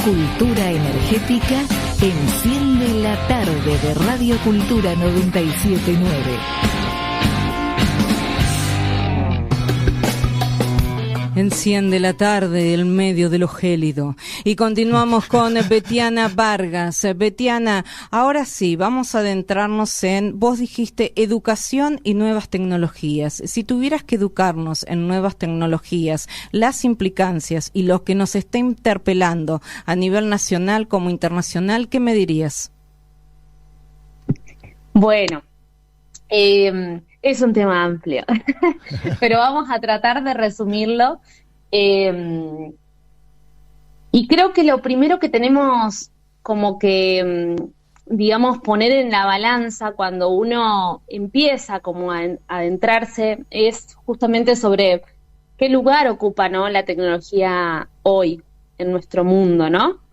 Cultura energética enciende la tarde de Radio Cultura 979. Enciende la tarde en medio de lo gélido. Y continuamos con Betiana Vargas. Betiana, ahora sí, vamos a adentrarnos en, vos dijiste, educación y nuevas tecnologías. Si tuvieras que educarnos en nuevas tecnologías, las implicancias y lo que nos está interpelando a nivel nacional como internacional, ¿qué me dirías? Bueno, es un tema amplio, pero vamos a tratar de resumirlo. Y creo que lo primero que tenemos como que, digamos, poner en la balanza cuando uno empieza como a adentrarse es justamente sobre qué lugar ocupa, ¿no?, la tecnología hoy en nuestro mundo, ¿no?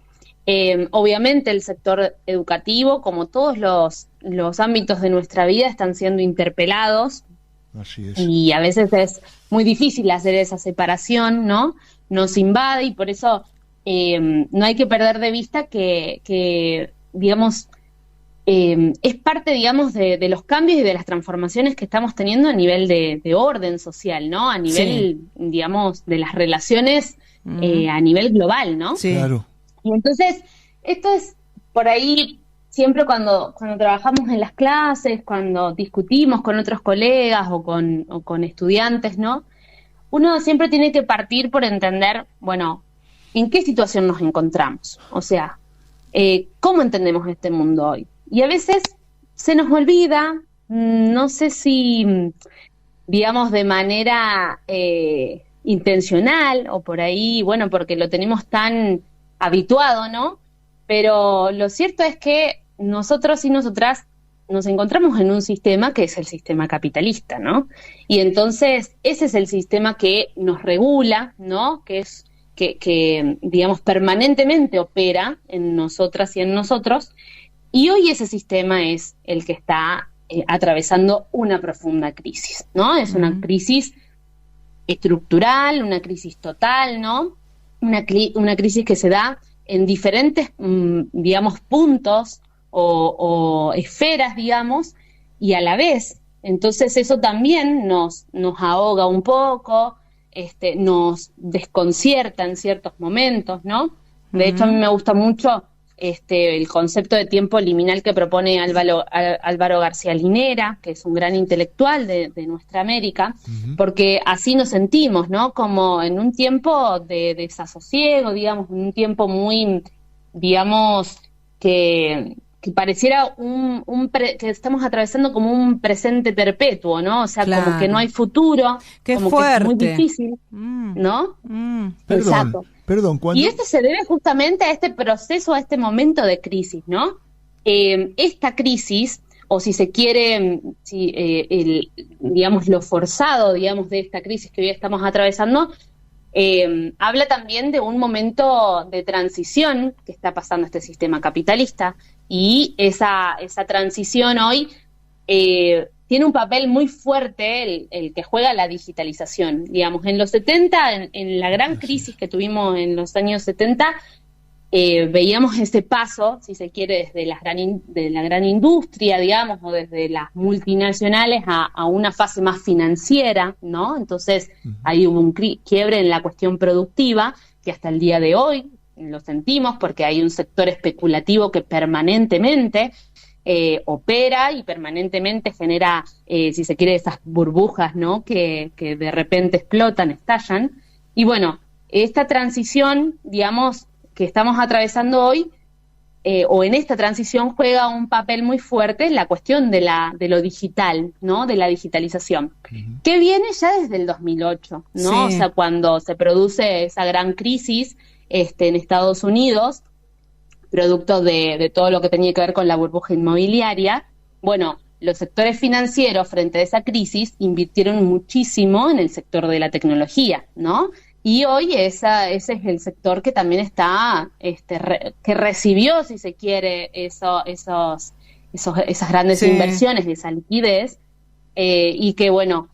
Obviamente el sector educativo, como todos los ámbitos de nuestra vida, están siendo interpelados. Así es. Y a veces es muy difícil hacer esa separación, ¿no? Nos invade y por eso no hay que perder de vista que digamos, es parte, digamos, de los cambios y de las transformaciones que estamos teniendo a nivel de orden social, ¿no? A nivel, digamos, de las relaciones a nivel global, ¿no? Sí. Claro. Y entonces, esto es por ahí, siempre cuando trabajamos en las clases, cuando discutimos con otros colegas o con estudiantes, ¿no? Uno siempre tiene que partir por entender, bueno, ¿en qué situación nos encontramos? O sea, ¿cómo entendemos este mundo hoy? Y a veces se nos olvida, no sé si, digamos, de manera intencional o por ahí, bueno, porque lo tenemos tan habituado, ¿no? Pero lo cierto es que nosotros y nosotras nos encontramos en un sistema que es el sistema capitalista, ¿no? Y entonces ese es el sistema que nos regula, ¿no? Que es que digamos, permanentemente opera en nosotras y en nosotros. Y hoy ese sistema es el que está atravesando una profunda crisis, ¿no? Es una crisis estructural, una crisis total, ¿no? Una crisis que se da en diferentes, digamos, puntos o esferas, digamos, y a la vez. Entonces eso también nos ahoga un poco, nos desconcierta en ciertos momentos, ¿no? De hecho, a mí me gusta mucho el concepto de tiempo liminal que propone Álvaro García Linera, que es un gran intelectual de nuestra América, porque así nos sentimos, ¿no? Como en un tiempo de desasosiego, digamos, en un tiempo muy, digamos, que pareciera que estamos atravesando como un presente perpetuo, ¿no? O sea, claro, como que no hay futuro, qué como fuerte, que es muy difícil, ¿no? Exacto. Perdón, ¿cuándo? Y esto se debe justamente a este proceso, a este momento de crisis, ¿no? Esta crisis, o si se quiere, digamos, lo forzado, digamos, de esta crisis que hoy estamos atravesando, habla también de un momento de transición que está pasando este sistema capitalista, y esa transición hoy tiene un papel muy fuerte el que juega la digitalización. Digamos, en los 70, en la gran crisis que tuvimos en los años 70, veíamos ese paso, si se quiere, desde de la gran industria, digamos, o desde las multinacionales a una fase más financiera, ¿no? Entonces, ahí hubo un quiebre en la cuestión productiva, que hasta el día de hoy lo sentimos, porque hay un sector especulativo que permanentemente opera y permanentemente genera, si se quiere, esas burbujas, ¿no? Que de repente explotan, estallan. Y bueno, esta transición, digamos, que estamos atravesando hoy, o en esta transición juega un papel muy fuerte la cuestión de lo digital, ¿no? De la digitalización, que viene ya desde el 2008, ¿no? Sí. O sea, cuando se produce esa gran crisis en Estados Unidos, producto de todo lo que tenía que ver con la burbuja inmobiliaria, bueno, los sectores financieros frente a esa crisis invirtieron muchísimo en el sector de la tecnología, ¿no? Y hoy ese es el sector que también está, que recibió, si se quiere, esas grandes inversiones, esa liquidez, y que, bueno,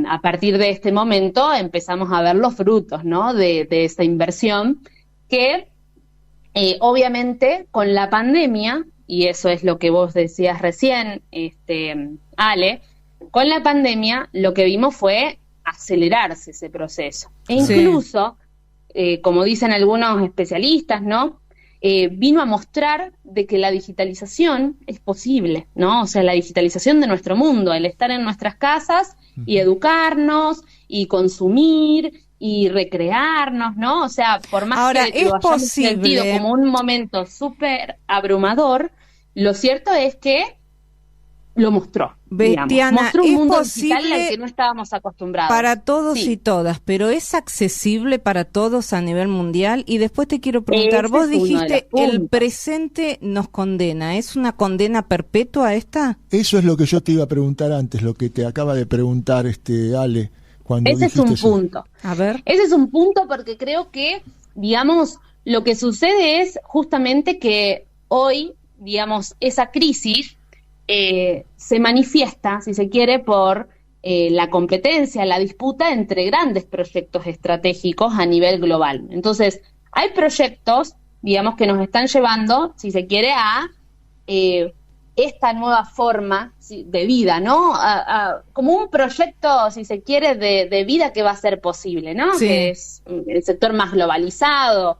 a partir de este momento empezamos a ver los frutos, ¿no? De esa inversión que, obviamente, con la pandemia, y eso es lo que vos decías recién, Ale, con la pandemia lo que vimos fue acelerarse ese proceso. E incluso, como dicen algunos especialistas, ¿no? Vino a mostrar de que la digitalización es posible, ¿no? O sea, la digitalización de nuestro mundo, el estar en nuestras casas y educarnos y consumir y recrearnos, ¿no? O sea, por más ahora, que lo hayamos sentido como un momento súper abrumador, lo cierto es que lo mostró. Betiana, mostró un mundo posible digital al que no estábamos acostumbrados. Para todos y todas, pero ¿es accesible para todos a nivel mundial? Y después te quiero preguntar, ese vos es dijiste, el presente nos condena, ¿es una condena perpetua esta? Eso es lo que yo te iba a preguntar antes, lo que te acaba de preguntar Ale. Cuando ese es un punto. A ver. Ese es un punto porque creo que, digamos, lo que sucede es justamente que hoy, digamos, esa crisis se manifiesta, si se quiere, por la competencia, la disputa entre grandes proyectos estratégicos a nivel global. Entonces, hay proyectos, digamos, que nos están llevando, si se quiere, a esta nueva forma de vida, ¿no? Como un proyecto, si se quiere, de vida que va a ser posible, ¿no? Sí. Que es el sector más globalizado.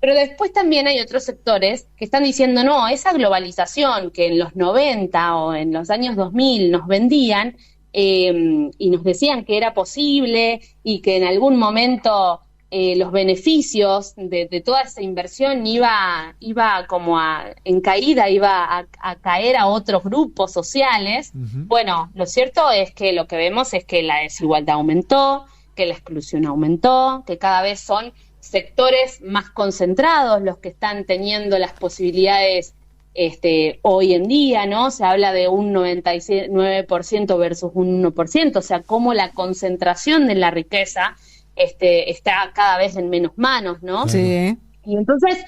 Pero después también hay otros sectores que están diciendo, no, esa globalización que en los 90 o en los años 2000 nos vendían y nos decían que era posible y que en algún momento los beneficios de toda esa inversión iba como en caída, iba a caer a otros grupos sociales. Bueno, lo cierto es que lo que vemos es que la desigualdad aumentó, que la exclusión aumentó, que cada vez son sectores más concentrados los que están teniendo las posibilidades hoy en día, ¿no? Se habla de un 99% versus un 1%, o sea, cómo la concentración de la riqueza está cada vez en menos manos, ¿no? Sí. Y entonces,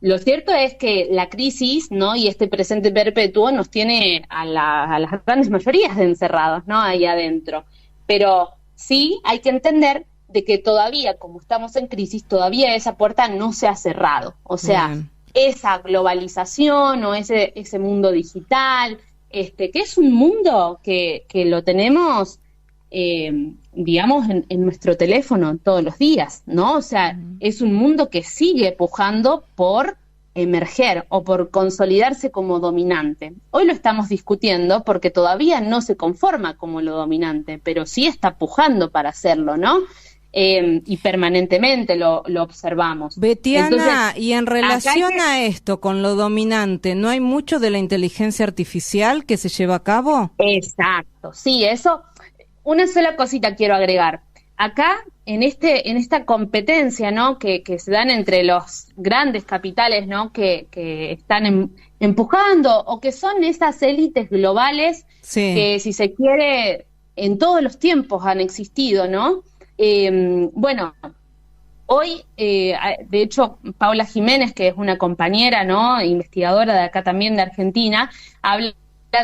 lo cierto es que la crisis, ¿no? Y este presente perpetuo nos tiene a las grandes mayorías de encerrados, ¿no? Ahí adentro. Pero sí hay que entender de que todavía, como estamos en crisis, todavía esa puerta no se ha cerrado. O sea, esa globalización o ese mundo digital, que es un mundo que lo tenemos, digamos, en nuestro teléfono todos los días, ¿no? O sea, es un mundo que sigue pujando por emerger o por consolidarse como dominante. Hoy lo estamos discutiendo porque todavía no se conforma como lo dominante, pero sí está pujando para hacerlo, ¿no? Y permanentemente lo observamos. Betiana, entonces, y en relación a esto, con lo dominante, ¿no hay mucho de la inteligencia artificial que se lleva a cabo? Exacto, sí, eso. Una sola cosita quiero agregar. Acá, en esta competencia, ¿no? que se dan entre los grandes capitales, ¿no? que están empujando, o que son esas élites globales que, si se quiere, en todos los tiempos han existido, ¿no? Bueno, hoy, de hecho, Paula Jiménez, que es una compañera, ¿no? investigadora de acá también de Argentina, habla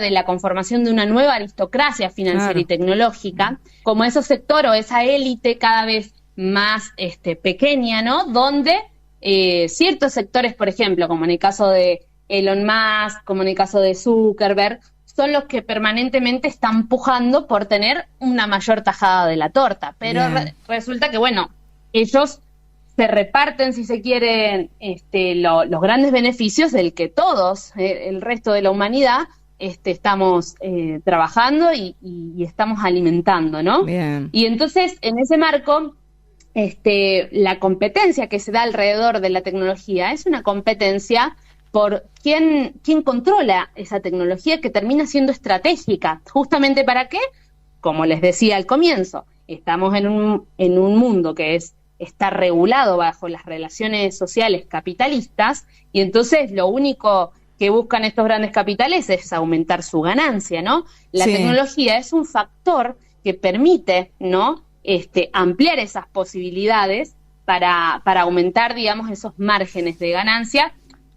de la conformación de una nueva aristocracia financiera y tecnológica, como esos sectores o esa élite cada vez más pequeña, ¿no? Donde ciertos sectores, por ejemplo, como en el caso de Elon Musk, como en el caso de Zuckerberg, son los que permanentemente están pujando por tener una mayor tajada de la torta. Pero resulta que, bueno, ellos se reparten, si se quiere, los grandes beneficios del que todos, el resto de la humanidad, estamos trabajando y estamos alimentando, ¿no? Bien. Y entonces, en ese marco, la competencia que se da alrededor de la tecnología es una competencia por quién controla esa tecnología, que termina siendo estratégica. ¿Justamente para qué? Como les decía al comienzo, estamos en un mundo que está regulado bajo las relaciones sociales capitalistas, y entonces lo único que buscan estos grandes capitales es aumentar su ganancia, ¿no? La tecnología es un factor que permite, ¿no?, ampliar esas posibilidades para aumentar, digamos, esos márgenes de ganancia.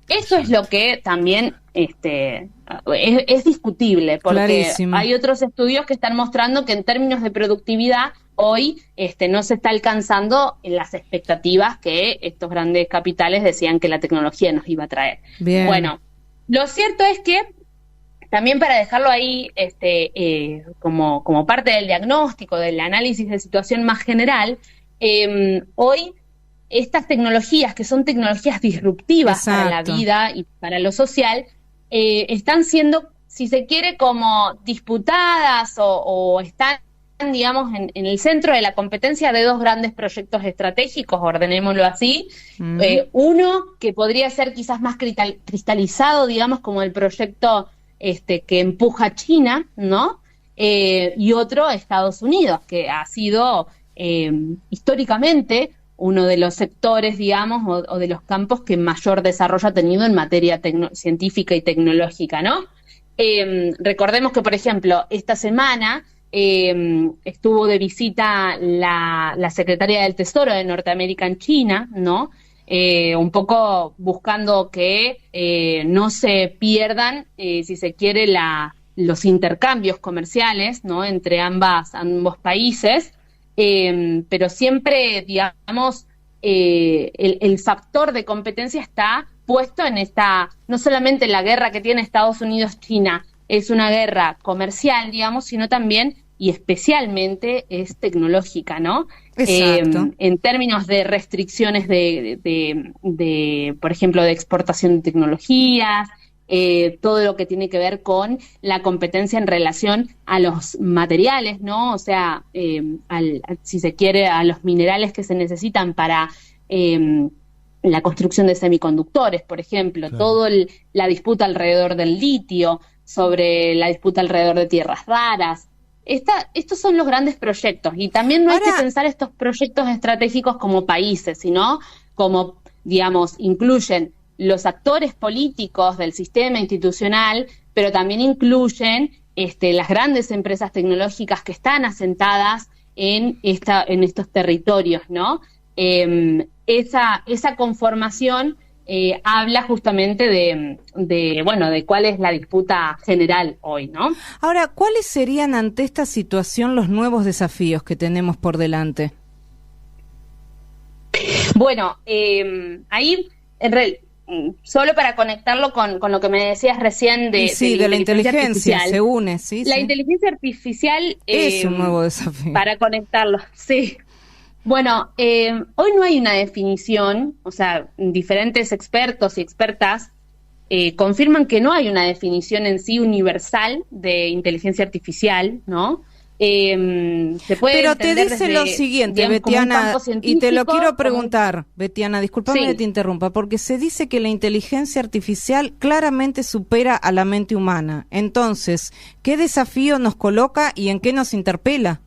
Eso es lo que también es discutible, porque clarísimo. Hay otros estudios que están mostrando que en términos de productividad hoy no se está alcanzando en las expectativas que estos grandes capitales decían que la tecnología nos iba a traer. Bien. Bueno, lo cierto es que también, para dejarlo ahí como parte del diagnóstico, del análisis de situación más general, hoy estas tecnologías, que son tecnologías disruptivas para la vida y para lo social, están siendo, si se quiere, como disputadas o están, digamos, en el centro de la competencia de dos grandes proyectos estratégicos, ordenémoslo así. Uno que podría ser quizás más cristalizado, digamos, como el proyecto que empuja China, ¿no? Y otro, Estados Unidos, que ha sido históricamente uno de los sectores, digamos, o de los campos que mayor desarrollo ha tenido en materia científica y tecnológica, ¿no? Recordemos que, por ejemplo, esta semana estuvo de visita la secretaria del Tesoro de Norteamérica en China, ¿no? Un poco buscando que no se pierdan, si se quiere, los intercambios comerciales, ¿no?, entre ambos países, pero siempre, digamos, el factor de competencia está puesto en no solamente la guerra que tiene Estados Unidos-China, es una guerra comercial, digamos, sino también y especialmente es tecnológica, ¿no? Exacto. En términos de restricciones de, por ejemplo, de exportación de tecnologías, todo lo que tiene que ver con la competencia en relación a los materiales, ¿no? O sea, si se quiere, a los minerales que se necesitan para la construcción de semiconductores, por ejemplo, claro. La disputa alrededor del litio, sobre la disputa alrededor de tierras raras. Estos son los grandes proyectos, y también no hay que pensar estos proyectos estratégicos como países, sino como, digamos, incluyen los actores políticos del sistema institucional, pero también incluyen las grandes empresas tecnológicas que están asentadas en estos territorios, ¿no? Esa conformación habla justamente de cuál es la disputa general hoy, ¿no? Ahora, ¿cuáles serían ante esta situación los nuevos desafíos que tenemos por delante? Bueno, ahí, solo para conectarlo con lo que me decías recién de la inteligencia artificial, se une, sí. La inteligencia artificial es un nuevo desafío. Para conectarlo, sí. Bueno, hoy no hay una definición, o sea, diferentes expertos y expertas confirman que no hay una definición en sí universal de inteligencia artificial, ¿no? Se puede Pero te dice lo siguiente, digamos, Betiana, y te lo quiero preguntar, Betiana, discúlpame que te interrumpa, porque se dice que la inteligencia artificial claramente supera a la mente humana. Entonces, ¿qué desafío nos coloca y en qué nos interpela?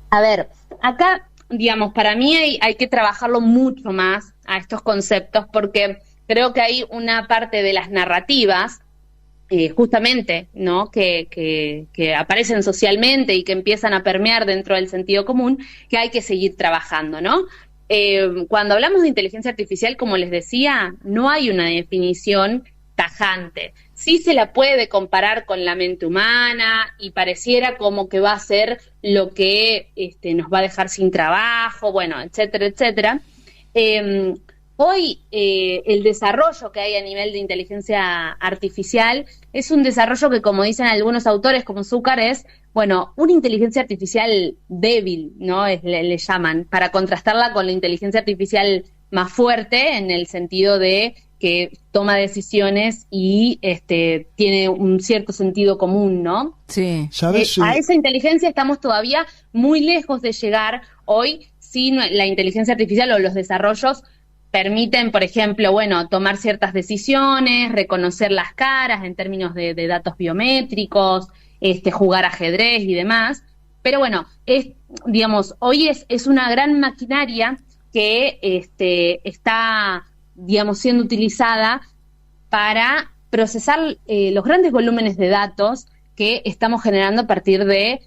A ver, acá, digamos, para mí hay que trabajarlo mucho más a estos conceptos, porque creo que hay una parte de las narrativas, justamente, ¿no?, que aparecen socialmente y que empiezan a permear dentro del sentido común, que hay que seguir trabajando, ¿no? Cuando hablamos de inteligencia artificial, como les decía, no hay una definición tajante. Sí se la puede comparar con la mente humana y pareciera como que va a ser lo que nos va a dejar sin trabajo, bueno, etcétera, etcétera. hoy el desarrollo que hay a nivel de inteligencia artificial es un desarrollo que, como dicen algunos autores como Zucker, es, bueno, una inteligencia artificial débil, ¿no? Le llaman, para contrastarla con la inteligencia artificial más fuerte, en el sentido de que toma decisiones y tiene un cierto sentido común, ¿no? Sí. ¿Sabes? A esa inteligencia estamos todavía muy lejos de llegar. Hoy sí, la inteligencia artificial o los desarrollos permiten, por ejemplo, bueno, tomar ciertas decisiones, reconocer las caras en términos de datos biométricos, jugar ajedrez y demás. Pero bueno, digamos, hoy es una gran maquinaria que está, digamos, siendo utilizada para procesar los grandes volúmenes de datos que estamos generando a partir de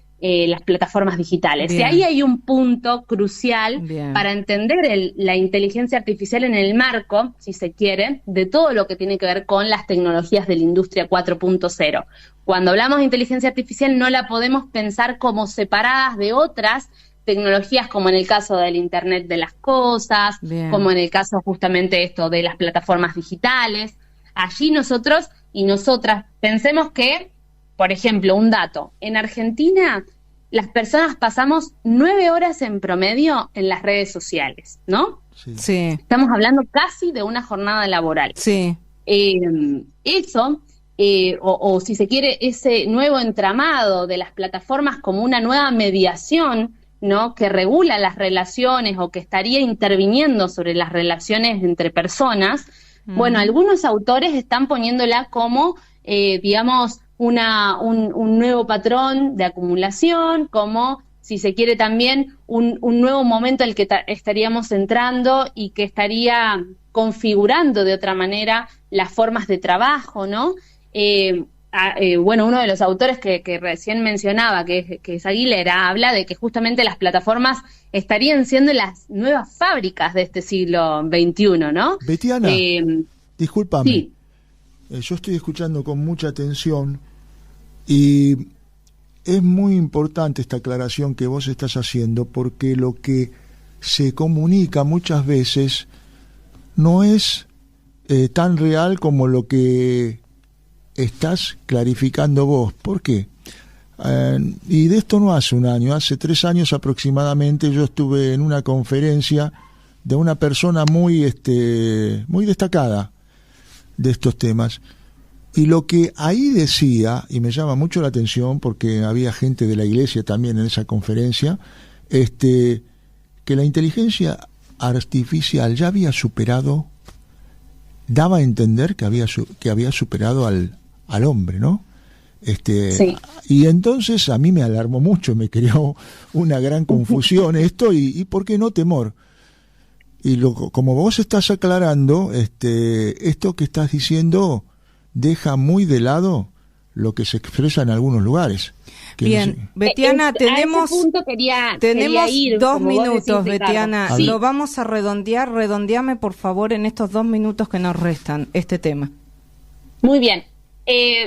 las plataformas digitales. Bien. Y ahí hay un punto crucial Bien. para entender la inteligencia artificial en el marco, si se quiere, de todo lo que tiene que ver con las tecnologías de la industria 4.0. Cuando hablamos de inteligencia artificial no la podemos pensar como separadas de otras tecnologías, como en el caso del Internet de las cosas, Bien. como en el caso justamente de las plataformas digitales. Allí nosotros y nosotras pensemos que, por ejemplo, un dato, en Argentina las personas pasamos 9 horas en promedio en las redes sociales, ¿no? Sí. Estamos hablando casi de una jornada laboral. Sí. Eso, o si se quiere, ese nuevo entramado de las plataformas como una nueva mediación, ¿no?, que regula las relaciones o que estaría interviniendo sobre las relaciones entre personas. Bueno, algunos autores están poniéndola como, digamos, un nuevo patrón de acumulación, como, si se quiere, también un nuevo momento al que estaríamos entrando y que estaría configurando de otra manera las formas de trabajo, ¿no? Bueno, uno de los autores que recién mencionaba, que es Aguilera, habla de que justamente las plataformas estarían siendo las nuevas fábricas de este siglo XXI, ¿no? Betiana, discúlpame. Sí. Yo estoy escuchando con mucha atención y es muy importante esta aclaración que vos estás haciendo, porque lo que se comunica muchas veces no es tan real como lo que estás clarificando vos. ¿Por qué? Y de esto no hace un año, hace 3 años aproximadamente yo estuve en una conferencia de una persona muy destacada de estos temas, y lo que ahí decía, y me llama mucho la atención porque había gente de la iglesia también en esa conferencia, que la inteligencia artificial ya había superado, daba a entender que había superado al hombre, ¿no? Sí. Y entonces a mí me alarmó mucho, me creó una gran confusión esto y ¿por qué no temor? Y como vos estás aclarando, esto que estás diciendo deja muy de lado lo que se expresa en algunos lugares. Bien, Betiana, tenemos quería 2 minutos, decís, Betiana. Sí. Lo vamos a redondear. Redondeame, por favor, en estos 2 minutos que nos restan este tema. Muy bien.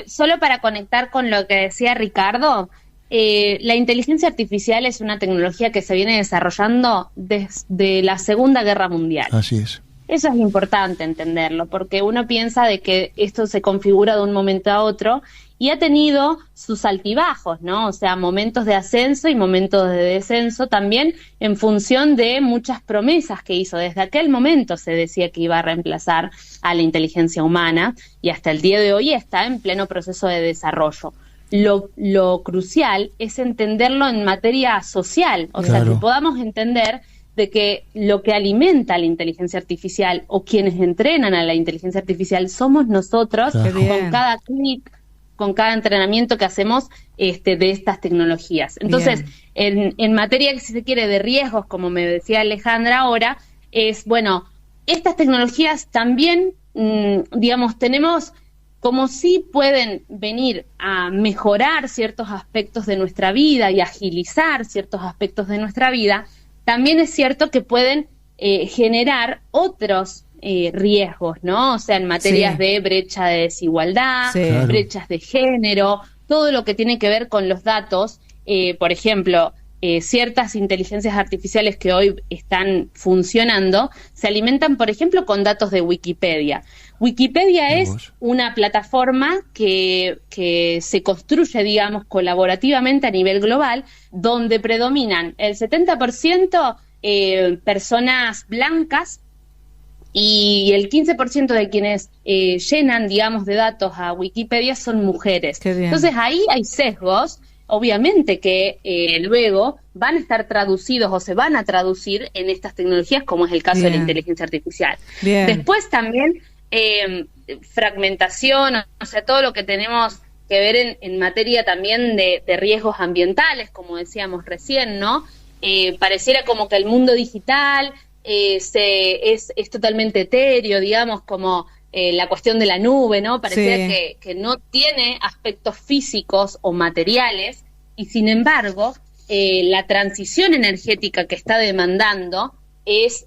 Solo para conectar con lo que decía Ricardo, la inteligencia artificial es una tecnología que se viene desarrollando desde la Segunda Guerra Mundial. Así es. Eso es importante entenderlo, porque uno piensa de que esto se configura de un momento a otro y ha tenido sus altibajos, ¿no? O sea, momentos de ascenso y momentos de descenso también en función de muchas promesas que hizo. Desde aquel momento se decía que iba a reemplazar a la inteligencia humana y hasta el día de hoy está en pleno proceso de desarrollo. Lo crucial es entenderlo en materia social, o sea, que podamos entender de que lo que alimenta la inteligencia artificial o quienes entrenan a la inteligencia artificial somos nosotros, con cada clic, con cada entrenamiento que hacemos de estas tecnologías. Entonces, en materia, si se quiere, de riesgos, como me decía Alejandra ahora, es, bueno, estas tecnologías también, digamos, tenemos como si pueden venir a mejorar ciertos aspectos de nuestra vida y agilizar ciertos aspectos de nuestra vida, también es cierto que pueden generar otros riesgos, ¿no? O sea, en materias de brecha de desigualdad, brechas de género, todo lo que tiene que ver con los datos. Por ejemplo, ciertas inteligencias artificiales que hoy están funcionando se alimentan, por ejemplo, con datos de Wikipedia. Wikipedia es una plataforma que se construye, digamos, colaborativamente a nivel global, donde predominan el 70% personas blancas y el 15% de quienes llenan, digamos, de datos a Wikipedia son mujeres. Entonces ahí hay sesgos, obviamente, que luego van a estar traducidos o se van a traducir en estas tecnologías, como es el caso de la inteligencia artificial. Después también fragmentación, o sea, todo lo que tenemos que ver en materia también de riesgos ambientales, como decíamos recién, ¿no? Pareciera como que el mundo digital es totalmente etéreo, digamos, como la cuestión de la nube, ¿no? Pareciera que no tiene aspectos físicos o materiales, y sin embargo, la transición energética que está demandando es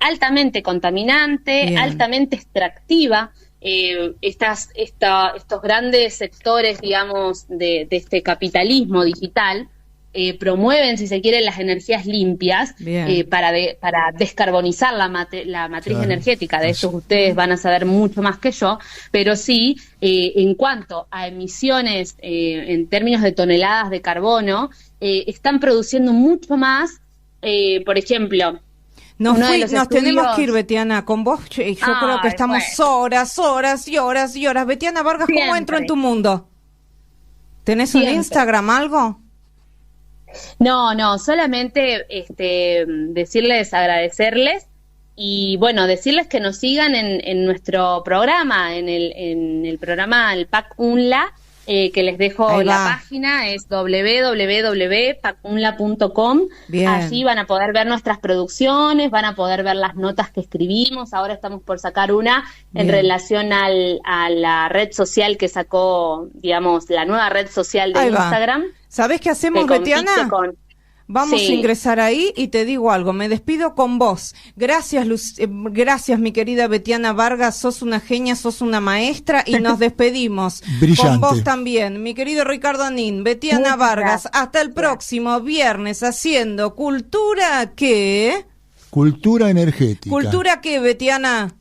altamente contaminante, altamente extractiva. Estos grandes sectores, digamos, de este capitalismo digital promueven, si se quiere, las energías limpias para descarbonizar la matriz energética. De eso ustedes van a saber mucho más que yo, pero sí, en cuanto a emisiones en términos de toneladas de carbono, están produciendo mucho más, por ejemplo. Nos tenemos que ir, Betiana, con vos. Yo creo que estamos horas y horas. Betiana Vargas, ¿cómo entro en tu mundo? ¿Tenés un Instagram, algo? No, solamente decirles, agradecerles y bueno, decirles que nos sigan en nuestro programa, en el programa El PAC UNLA, que les dejo la página, es www.pacunla.com. Allí van a poder ver nuestras producciones, van a poder ver las notas que escribimos. Ahora estamos por sacar una en relación a la red social que sacó, digamos, la nueva red social de Instagram. ¿Sabés qué hacemos, Betiana? Vamos a ingresar ahí y te digo algo, me despido con vos. Gracias, gracias, mi querida Betiana Vargas, sos una genia, sos una maestra y nos despedimos. Brillante. Con vos también, mi querido Ricardo Anín, Betiana Vargas, hasta el próximo viernes haciendo Cultura, ¿qué? Cultura energética. ¿Cultura qué, Betiana?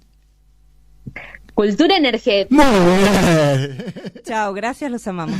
Cultura energética. Muy bien. Chao, gracias, los amamos.